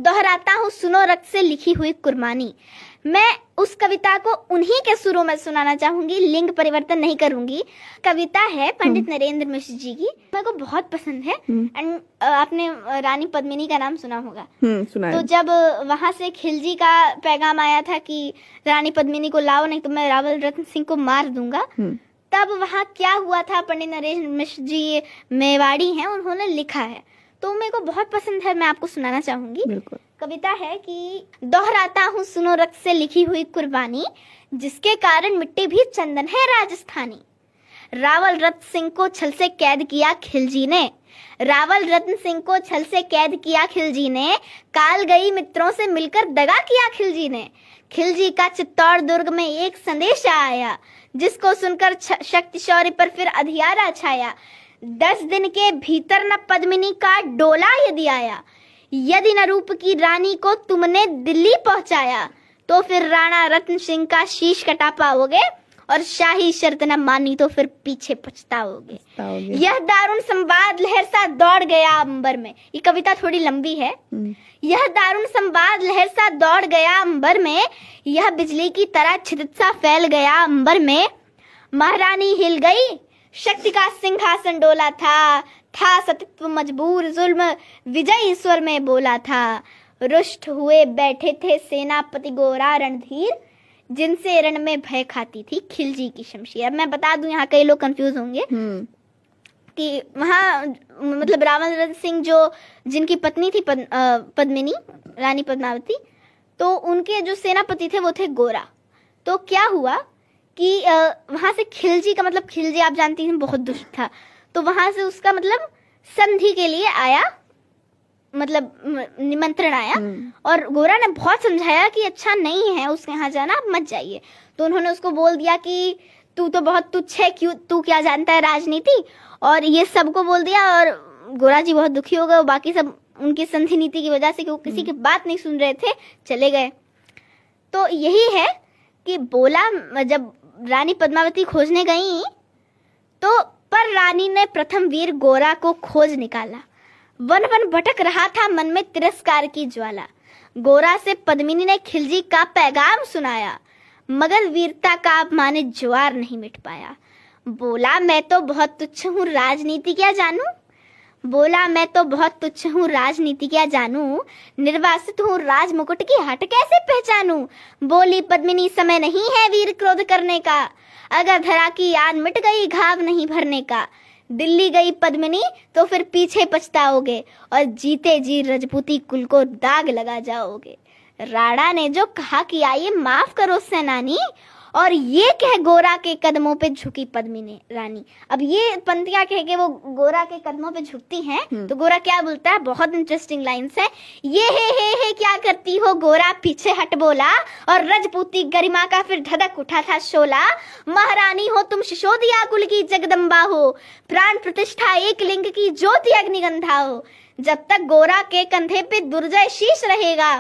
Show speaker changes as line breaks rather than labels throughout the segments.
दोहराता हूँ सुनो रक्त से लिखी हुई कुर्बानी। मैं उस कविता को उन्हीं के सुरों में सुनाना चाहूंगी, लिंग परिवर्तन नहीं करूंगी। कविता है पंडित नरेंद्र मिश्र जी की, मेरे को बहुत पसंद है। एंड आपने रानी पद्मिनी का नाम सुना होगा।
सुना है।
तो जब वहां से खिलजी का पैगाम आया था कि रानी पद्मिनी को लाओ नहीं तो मैं रावल रतन सिंह को मार दूंगा, तब वहां क्या हुआ था, पंडित नरेंद्र मिश्र जी मेवाड़ी हैं, उन्होंने लिखा है, तो मेरे को बहुत पसंद है, मैं आपको सुनाना चाहूंगी।
बिल्कुल।
कविता है कि दोहराता हूँ सुनो रक्त से लिखी हुई कुर्बानी, जिसके कारण मिट्टी भी चंदन है राजस्थानी। रावल रतन सिंह को छल से कैद किया खिलजी ने, रावल रतन सिंह को छल से कैद किया खिलजी ने, काल गई मित्रों से मिलकर दगा किया खिलजी ने। खिलजी का चित्तौड़ दुर्ग में एक संदेश आया, जिसको सुनकर शक्ति शौर्य पर फिर अधियारा छाया। 10 दिन के भीतर न पद्मिनी का डोला यदि आया, यदि न रूप की रानी को तुमने दिल्ली पहुंचाया, तो फिर राणा रतन सिंह का शीश कटा पाओगे, और शाही शर्त न मानी तो फिर पीछे पछताओगे। यह दारुण संवाद लहर सा दौड़ गया अंबर में। ये कविता थोड़ी लंबी है। यह दारुण संवाद लहर सा दौड़ गया अंबर में, यह बिजली की तरह छिदित सा फैल गया अंबर में। महारानी हिल गई, शक्ति का सिंहासन डोला था सतित्व मजबूर, जुल्म विजय स्वर में बोला था। रुष्ट हुए बैठे थे सेनापति गोरा रणधीर, जिनसे रण में भय खाती थी खिलजी की शमशीर। अब मैं बता दूं, यहाँ कई लोग कंफ्यूज होंगे कि वहाँ मतलब रावल रतन सिंह जो जिनकी पत्नी थी पद्मिनी, रानी पद्मावती, तो उनके जो सेनापति थे वो थे गोरा। तो क्या हुआ कि वहां से खिलजी का मतलब, खिलजी आप जानती हैं बहुत दुष्ट था, तो वहां से उसका मतलब संधि के लिए आया, मतलब निमंत्रण आया, और गोरा ने बहुत समझाया कि अच्छा नहीं है उसके यहाँ जाना, आप मत जाइए। तो उन्होंने उसको बोल दिया कि तू तो बहुत तुच्छ है, क्यों तू क्या जानता है राजनीति, और ये सबको बोल दिया। और गोरा जी बहुत दुखी हो गए, बाकी सब उनकी संधि नीति की वजह से कि वो किसी की बात नहीं सुन रहे थे, चले गए। तो यही है कि बोला, जब रानी पद्मावती खोजने गई तो पर रानी ने प्रथम वीर गोरा को खोज निकाला। वन वन भटक रहा था मन में तिरस्कार की ज्वाला। गोरा से पद्मिनी ने खिलजी का पैगाम सुनाया, मगर वीरता का अपमानित ज्वार नहीं मिट पाया। बोला मैं तो बहुत तुच्छ हूँ राजनीति क्या जानू, बोला मैं तो बहुत तुच्छ हूँ राजनीति क्या जानू, निर्वासित हूँ राज मुकुट की हट कैसे पहचानू। बोली पद्मिनी समय नहीं है वीर क्रोध करने का, अगर धरा की आन मिट गई घाव नहीं भरने का। दिल्ली गई पद्मिनी तो फिर पीछे पछताओगे, और जीते जी रजपूती कुल को दाग लगा जाओगे। राणा ने जो कहा कि आइए माफ करो सेनानी, और ये कह गोरा के कदमों पे झुकी पद्मिनी रानी। अब ये पंक्तियां कह के वो गोरा के कदमों पे झुकती हैं, तो गोरा क्या बोलता है, बहुत इंटरेस्टिंग लाइन्स है। ये हे क्या करती हो गोरा, पीछे हट बोला, और रजपूती गरिमा का फिर धधक उठा था शोला। महारानी हो तुम शिशोदिया कुल की जगदम्बा हो, प्राण प्रतिष्ठा एक लिंग की ज्योति अग्निगंधा हो। जब तक गोरा के कंधे पे दुर्जय शीश रहेगा,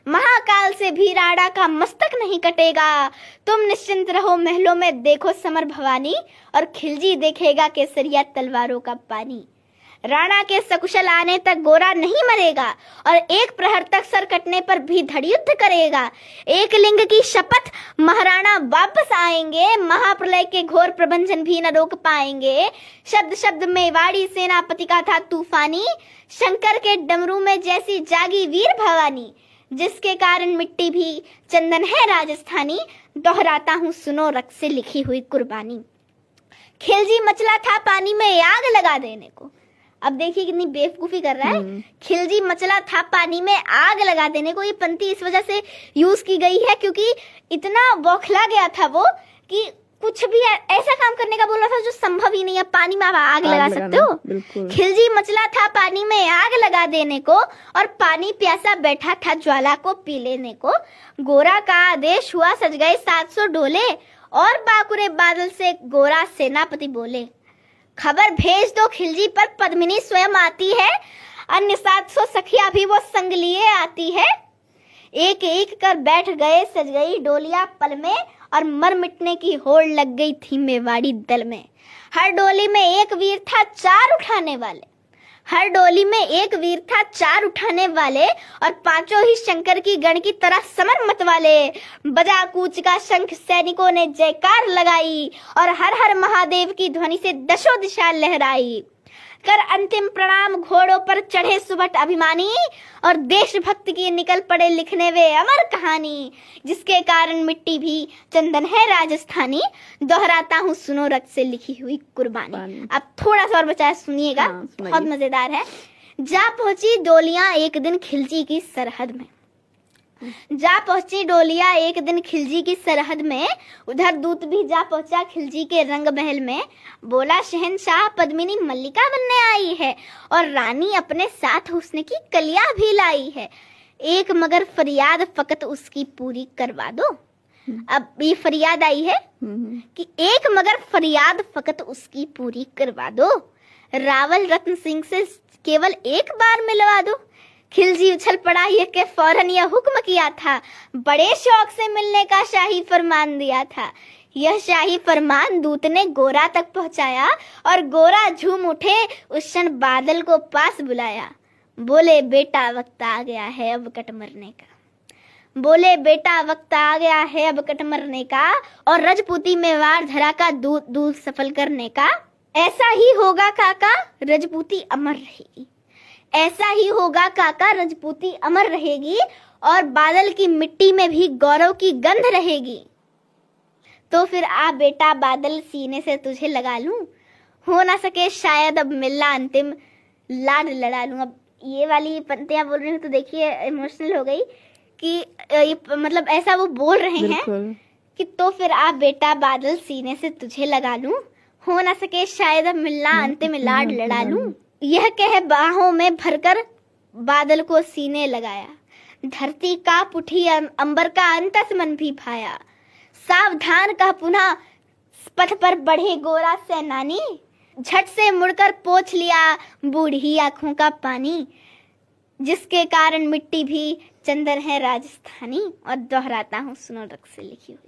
महाकाल से भी राणा का मस्तक नहीं कटेगा। तुम निश्चिंत रहो महलों में देखो समर भवानी, और खिलजी देखेगा केसरिया तलवारों का पानी। राणा के सकुशल आने तक गोरा नहीं मरेगा, और एक प्रहर तक सर कटने पर भी धड़ युद्ध करेगा। एक लिंग की शपथ महाराणा वापस आएंगे, महाप्रलय के घोर प्रबंधन भी न रोक पाएंगे। शब्द शब्द में वाड़ी सेनापति का था तूफानी, शंकर के डमरू में जैसी जागी वीर भवानी। जिसके कारण मिट्टी भी चंदन है राजस्थानी, दोहराता हूँ सुनो रक्त से लिखी हुई कुर्बानी। खिलजी मचला था पानी में आग लगा देने को। अब देखिए कितनी बेवकूफी कर रहा है। खिलजी मचला था पानी में आग लगा देने को। ये पंक्ति इस वजह से यूज की गई है क्योंकि इतना बौखला गया था वो कि कुछ भी ऐसा काम करने का बोल रहा था जो संभव ही नहीं है। पानी में आप आग लगा सकते हो? खिलजी मचला था पानी में आग लगा देने को, और पानी प्यासा बैठा था ज्वाला को पी लेने को। गोरा का आदेश हुआ सज गए 700 डोले, और बाकुरे बादल से गोरा सेनापति बोले, खबर भेज दो खिलजी पर पद्मिनी स्वयं आती है, अन्य 700 सखिया भी वो संग लिए आती है। एक एक कर बैठ गए सज गई डोलिया पल में, और मर मिटने की होड़ लग गई थी मेवाड़ी दल में। हर डोली में एक वीर था 4 उठाने वाले, हर डोली में एक वीर था, 4 उठाने वाले, और 5 ही शंकर की गण की तरह समर मत वाले। बजा कूच का शंख, सैनिकों ने जयकार लगाई, और हर हर महादेव की ध्वनि से दशों दिशा लहराई। कर अंतिम प्रणाम घोड़ों पर चढ़े सुबट अभिमानी, और देशभक्त की निकल पड़े लिखने वे अमर कहानी। जिसके कारण मिट्टी भी चंदन है राजस्थानी, दोहराता हूँ सुनो रक्त से लिखी हुई कुर्बानी। अब थोड़ा सा और बचा सुनिएगा, बहुत मजेदार है। जा पहुंची डोलियां एक दिन खिलजी की सरहद में, जा पहुंची डोलियां एक दिन खिलजी की सरहद में। उधर दूत भी जा पहुंचा खिलजी के रंग महल में। बोला शहंशाह पद्मिनी मल्लिका बनने आई है, और रानी अपने साथ हुस्न की कलियां भी लाई है। एक मगर फरियाद फकत उसकी पूरी करवा दो। अब ये फरियाद आई है कि एक मगर फरियाद फकत उसकी पूरी करवा दो। रावल रत्न सिंह से केवल एक बार मिलवा दो। खिलजी उछल पड़ा, ये के फौरन यह हुक्म किया था, बड़े शौक से मिलने का शाही फरमान दिया था। यह शाही फरमान दूत ने गोरा तक पहुंचाया, और गोरा झूम उठे उस क्षण बादल को पास बुलाया। बोले बेटा वक्त आ गया है अब कट मरने का, बोले बेटा वक्त आ गया है अब कट मरने का, और रजपूती में वार धरा का दूध दूध सफल करने का। ऐसा ही होगा काका रजपूती अमर रहेगी, ऐसा ही होगा काका रजपूती अमर रहेगी, और बादल की मिट्टी में भी गौरव की गंध रहेगी। तो फिर आ बेटा बादल सीने से तुझे लगा लूं, हो ना सके शायद अब मिलना अंतिम लाड लड़ा लूं। अब ये वाली पंक्तियां बोल रही हूँ तो देखिए इमोशनल हो गई कि ये मतलब ऐसा वो बोल रहे हैं कि तो फिर आ बेटा बादल सीने से तुझे लगा लूं, हो ना सके शायद अब मिलना अंतिम लाड लड़ा लूं। यह कह बाहों में भरकर बादल को सीने लगाया। धरती कांप उठी, अंबर का अंतस मन भी भाया। सावधान कह पुनः पथ पर बढ़े गोरा सेनानी, झट से मुड़कर पोंछ लिया बूढ़ी आंखों का पानी। जिसके कारण मिट्टी भी चंदन है राजस्थानी, और दोहराता हूँ सुनो रक्त से लिखी हुई।